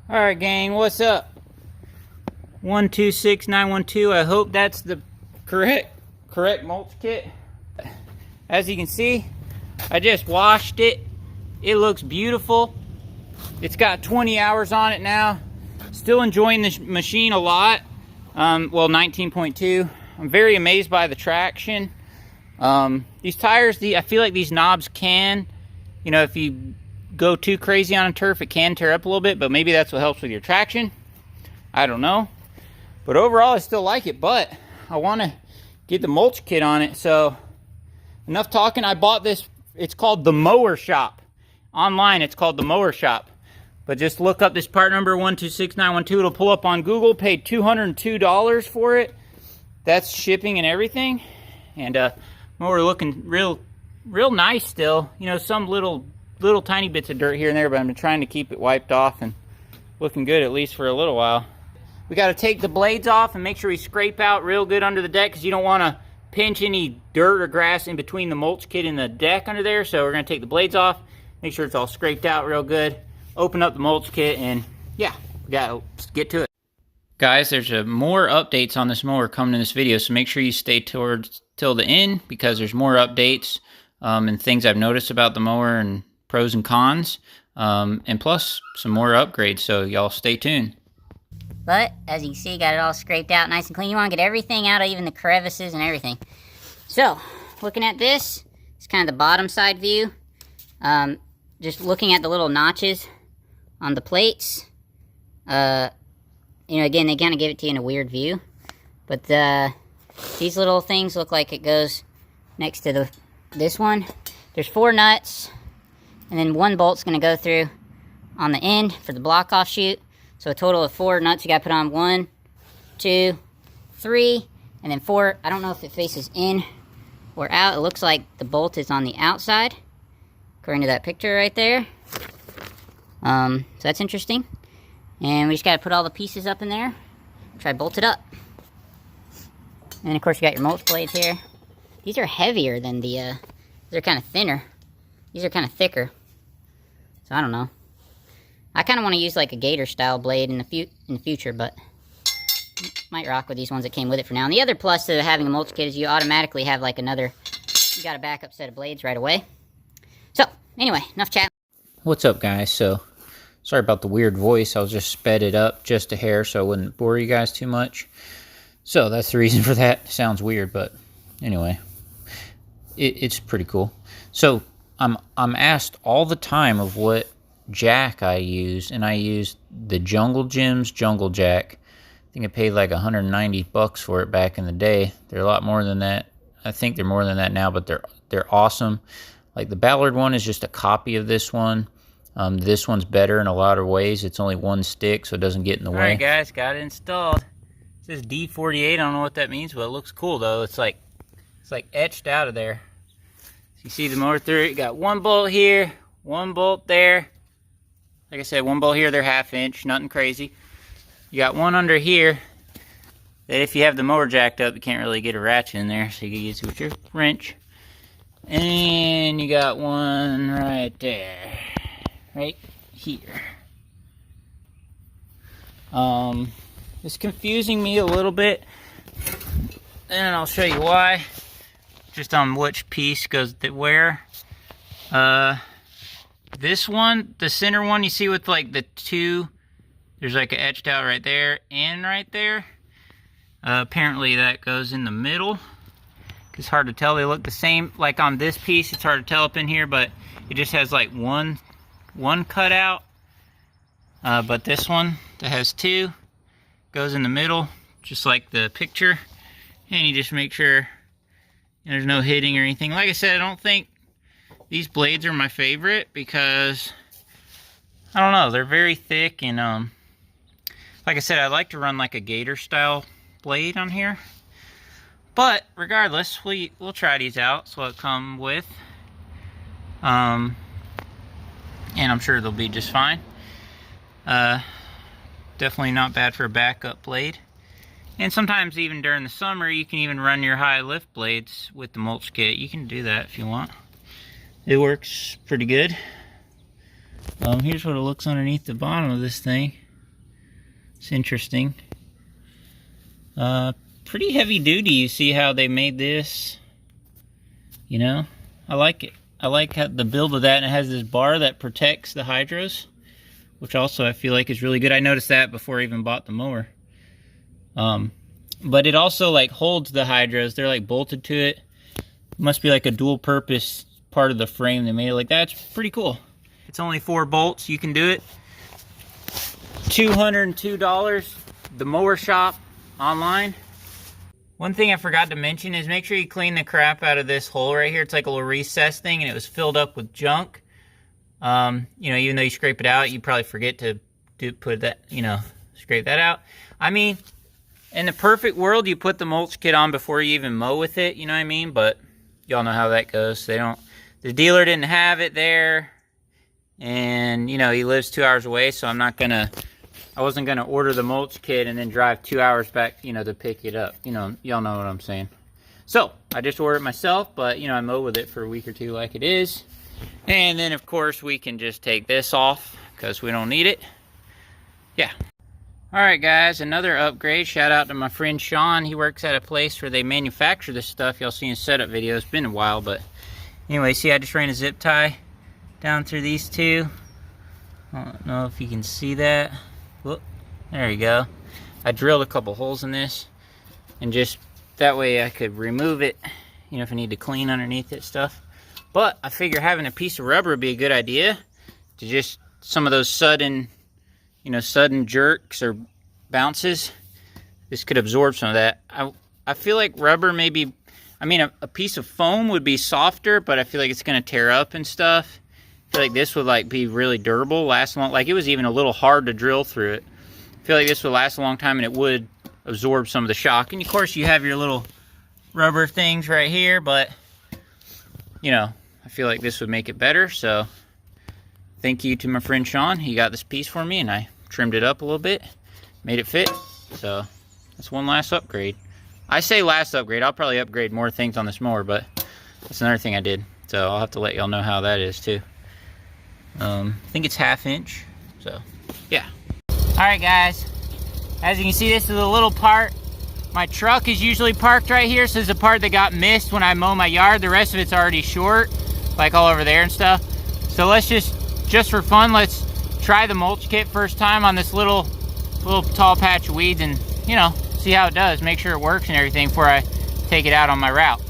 Alright gang, what's up? 126912. I hope that's the correct mulch kit. As you can see, I just washed it. It looks beautiful. It's got 20 hours on it now. Still enjoying this machine a lot. Well, 19.2. I'm very amazed by the traction. These tires, I feel like these knobs can, if you go too crazy on a turf, it can tear up a little bit, but maybe that's what helps with your traction. I don't know. But overall, I still like it, but I want to get the mulch kit on it. So, enough talking. I bought this. It's called the Mower Shop. Online, it's called the Mower Shop. But just look up this part number 126912. It'll pull up on Google. Paid $202 for it. That's shipping and everything. And mower looking real nice still. Some little tiny bits of dirt here and there, but I'm trying to keep it wiped off and looking good at least for a little while. We got to take the blades off and make sure we scrape out real good under the deck, because you don't want to pinch any dirt or grass in between the mulch kit and the deck under there. So we're going to take the blades off, make sure it's all scraped out real good, open up the mulch kit, and yeah, we got to get to it. Guys, there's more updates on this mower coming in this video, so make sure you stay till the end, because there's more updates and things I've noticed about the mower and pros and cons, and plus some more upgrades, so y'all stay tuned. But, as you can see, got it all scraped out nice and clean. You want to get everything out, even the crevices and everything. So, looking at this, it's kind of the bottom side view. Just looking at the little notches on the plates. Again, they kind of give it to you in a weird view. But these little things look like it goes next to this one. There's 4 nuts, and then 1 bolt's going to go through on the end for the block offshoot. So a total of 4 nuts you got to put on. 1, 2, 3, and then 4. I don't know if it faces in or out. It looks like the bolt is on the outside, according to that picture right there. So that's interesting. And we just got to put all the pieces up in there. Try to bolt it up. And then of course you got your mulch blades here. These are heavier than these are kind of thinner. These are kind of thicker. So I don't know. I kind of want to use like a gator style blade in the future, but might rock with these ones that came with it for now. And the other plus to having a mulch kit is you automatically have like you got a backup set of blades right away. So anyway, enough chat. What's up, guys? So sorry about the weird voice. I was just sped it up just a hair so I wouldn't bore you guys too much. So that's the reason for that. It sounds weird, but anyway, it's pretty cool. So I'm asked all the time of what jack I use, and I used the Jungle Gyms Jungle Jack. I think I paid like $190 for it back in the day. They're a lot more than that. I think they're more than that now, but they're awesome. Like the Ballard one is just a copy of this one. This one's better in a lot of ways. It's only 1 stick, so it doesn't get in the way. Alright guys, got it installed. It says D48. I don't know what that means, but it looks cool though. It's like etched out of there. So you see the motor through it. You got 1 bolt here, 1 bolt there. Like I said, 1 bolt here, they're 1/2 inch, nothing crazy. You got 1 under here that if you have the mower jacked up, you can't really get a ratchet in there, so you can use it with your wrench. And you got 1 right there, right here. It's confusing me a little bit, and I'll show you why. Just on which piece goes where. This one, the center one, you see with like the 2, there's like an etched out right there and right there. Apparently that goes in the middle. It's hard to tell. They look the same. Like on this piece, it's hard to tell up in here, but it just has like one cut out. But this one that has 2 goes in the middle, just like the picture. And you just make sure there's no hitting or anything. Like I said, I don't think these blades are my favorite because, I don't know, they're very thick, and like I said, I like to run like a gator style blade on here. But regardless, we'll try these out. So it'll come with, and I'm sure they'll be just fine. Definitely not bad for a backup blade. And sometimes even during the summer, you can even run your high lift blades with the mulch kit. You can do that if you want. It works pretty good. Here's what it looks underneath the bottom of this thing. It's interesting. Pretty heavy duty. You see how they made this? You know, I like it. I like how the build of that, and it has this bar that protects the hydros, which also I feel like is really good. I noticed that before I even bought the mower. But it also like holds the hydros. They're like bolted to it. Must be like a dual purpose part of the frame they made it like that. It's pretty cool. It's only 4 bolts. You can do it. $202. The Mower Shop online. One thing I forgot to mention is make sure you clean the crap out of this hole right here. It's like a little recess thing, and it was filled up with junk. You know, even though you scrape it out, you probably forget to put that, you know, scrape that out. I mean, in the perfect world, you put the mulch kit on before you even mow with it, you know what I mean? But y'all know how that goes. The dealer didn't have it there, and, you know, he lives 2 hours away, so I wasn't gonna order the mulch kit and then drive 2 hours back, you know, to pick it up. You know, y'all know what I'm saying. So, I just ordered it myself, but, you know, I mow with it for a week or two like it is. And then, of course, we can just take this off because we don't need it. Yeah. Alright, guys, another upgrade. Shout out to my friend Sean. He works at a place where they manufacture this stuff. Y'all seen his setup video. It's been a while, but anyway, see, I just ran a zip tie down through these two. I don't know if you can see that. Whoop, there you go. I drilled a couple holes in this, and just that way I could remove it, you know, if I need to clean underneath it stuff. But I figure having a piece of rubber would be a good idea to just some of those sudden, you know, sudden jerks or bounces. This could absorb some of that. I feel like rubber maybe, I mean, a piece of foam would be softer, but I feel like it's going to tear up and stuff. I feel like this would like be really durable, last long. Like it was even a little hard to drill through it. I feel like this would last a long time, and it would absorb some of the shock. And of course, you have your little rubber things right here, but you know, I feel like this would make it better. So thank you to my friend Sean. He got this piece for me, and I trimmed it up a little bit, made it fit. So that's one last upgrade. I say last upgrade. I'll probably upgrade more things on this mower, but that's another thing I did. So I'll have to let y'all know how that is too. I think it's 1/2 inch. So yeah. All right, guys. As you can see, this is a little part. My truck is usually parked right here, so this is a part that got missed when I mow my yard. The rest of it's already short, like all over there and stuff. So let's just for fun, let's try the mulch kit first time on this little tall patch of weeds, and you know, see how it does. Make sure it works and everything before I take it out on my route.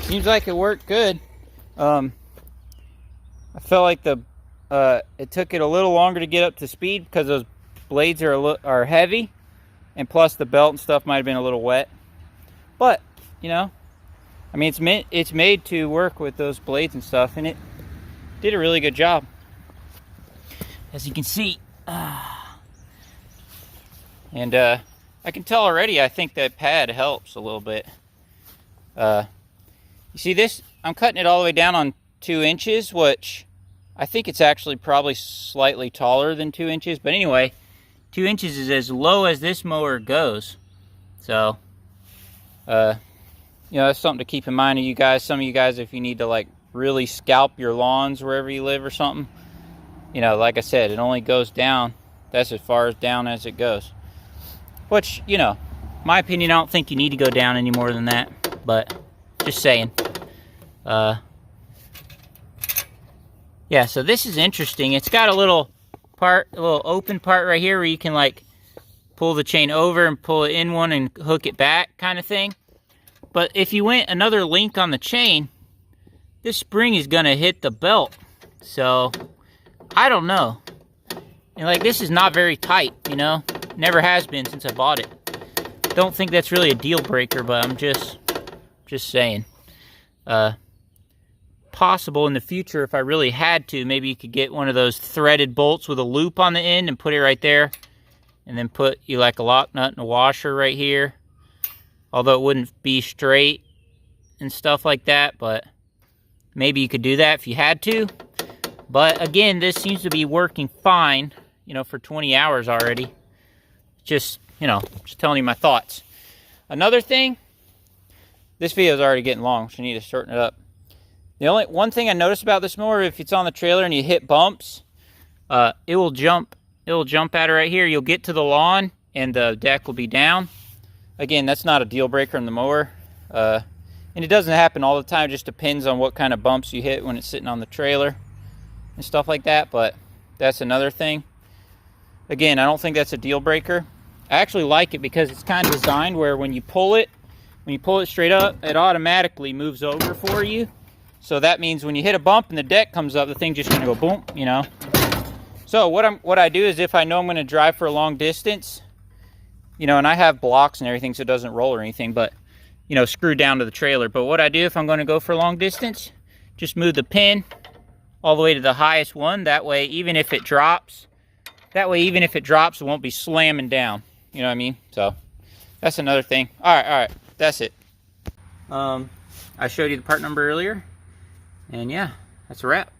Seems like it worked good. I felt like it took it a little longer to get up to speed because those blades are heavy, and plus the belt and stuff might have been a little wet. But you know, I mean, it's made to work with those blades and stuff, and it did a really good job. As you can see, and I can tell already. I think that pad helps a little bit. You see this? I'm cutting it all the way down on 2 inches, which I think it's actually probably slightly taller than 2 inches. But anyway, 2 inches is as low as this mower goes. So, you know, that's something to keep in mind of you guys. Some of you guys, if you need to like really scalp your lawns wherever you live or something, you know, like I said, it only goes down. That's as far as down as it goes. Which, you know, my opinion, I don't think you need to go down any more than that. But just saying. Yeah, so this is interesting. It's got a little part, a little open part right here where you can like pull the chain over and pull it in one and hook it back kind of thing. But if you went another link on the chain, this spring is gonna hit the belt. So I don't know. And like, this is not very tight, you know? Never has been since I bought it. Don't think that's really a deal breaker, but I'm just saying. Possible in the future, if I really had to, maybe you could get one of those threaded bolts with a loop on the end and put it right there. And then put you like a lock nut and a washer right here. Although it wouldn't be straight and stuff like that, but maybe you could do that if you had to. But again, this seems to be working fine, you know, for 20 hours already. Just, you know, just telling you my thoughts. Another thing, this video is already getting long, so I need to shorten it up. The only one thing I noticed about this mower, if it's on the trailer and you hit bumps, it will jump at it right here. You'll get to the lawn and the deck will be down. Again, that's not a deal breaker in the mower. And it doesn't happen all the time. It just depends on what kind of bumps you hit when it's sitting on the trailer and stuff like that. But that's another thing. Again, I don't think that's a deal breaker. I actually like it because it's kind of designed where when you pull it straight up, it automatically moves over for you. So that means when you hit a bump and the deck comes up, the thing's just gonna go boom, you know. So what I do is, if I know I'm gonna drive for a long distance, you know, and I have blocks and everything so it doesn't roll or anything, but, you know, screwed down to the trailer. But what I do if I'm gonna go for a long distance, just move the pin all the way to the highest one. That way, even if it drops, it won't be slamming down. You know what I mean? So that's another thing. All right, that's it. I showed you the part number earlier, and yeah, that's a wrap.